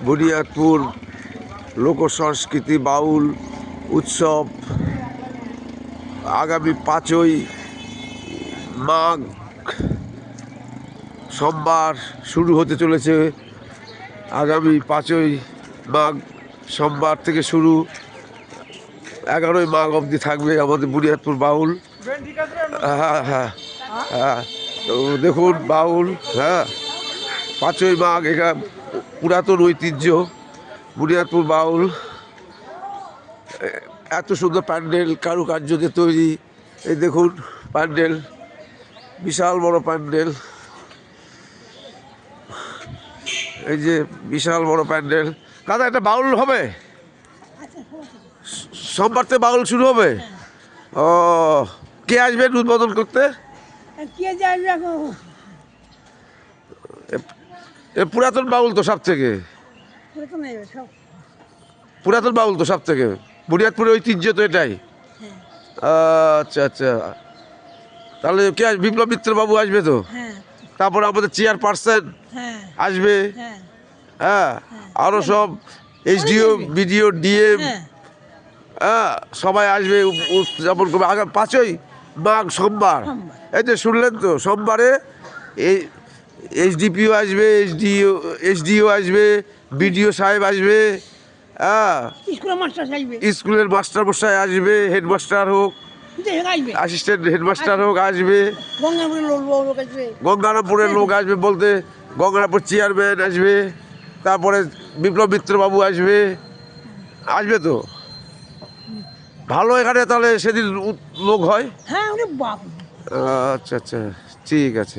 বুনিয়াদপুর লোক সংস্কৃতি বাউল উৎসব আগামী 5ই মাঘ সোমবার শুরু হতে চলেছে। আগামী 5ই মাঘ সোমবার থেকে শুরু, 11ই মাঘ অবধি থাকবে আমাদের বুনিয়াদপুর বাউল। হ্যাঁ হ্যাঁ হ্যাঁ, তো দেখুন বাউল, হ্যাঁ 5ই মাঘ, এটা পুরাতন ঐতিহ্য বুনিয়াদপুর বাউল। এত সুন্দর প্যান্ডেল কারুকার্যতে তৈরি, এই দেখুন প্যান্ডেল, বিশাল বড় প্যান্ডেল, এই যে বিশাল বড় প্যান্ডেল। দাদা একটা বাউল হবে, সোমবার থেকে বাউল শুরু হবে। ও, কে আসবেন উদ্বোধন করতে? পুরাতন বাউল তো সব থেকে, পুরাতন বাউল তো সব থেকে, বুনিয়াদপুরের ঐতিহ্য তো এটাই। আচ্ছা আচ্ছা, তাহলে কে আসবে? বিপ্লব মিত্র বাবু আসবে তো? তারপরে আমাদের চেয়ারপারসন আসবে, হ্যাঁ আরও সব এইচডিও বিডিও ডিএম, হ্যাঁ সবাই আসবে উদযাপন করবে। আগামী 5ই মাঘ সোমবার, এই যে শুনলেন তো, সোমবারে এই এইচডিপিও আসবে, এইচডিও আসবে, বিডিও সাহেব আসবে, হ্যাঁ স্কুলের মাস্টার মশাই আসবে, হেডমাস্টার হোক, অ্যাসিস্ট্যান্ট হেডমাস্টার হোক আসবে, গঙ্গারামপুরের লোক আসবে, বলতে গঙ্গারামপুর চেয়ারম্যান আসবে, তারপরে বিপ্লব মিত্র বাবু আসবে, আসবে তো ভালো। এখানে তাহলে সেদিন লোক হয়। আচ্ছা আচ্ছা, ঠিক আছে।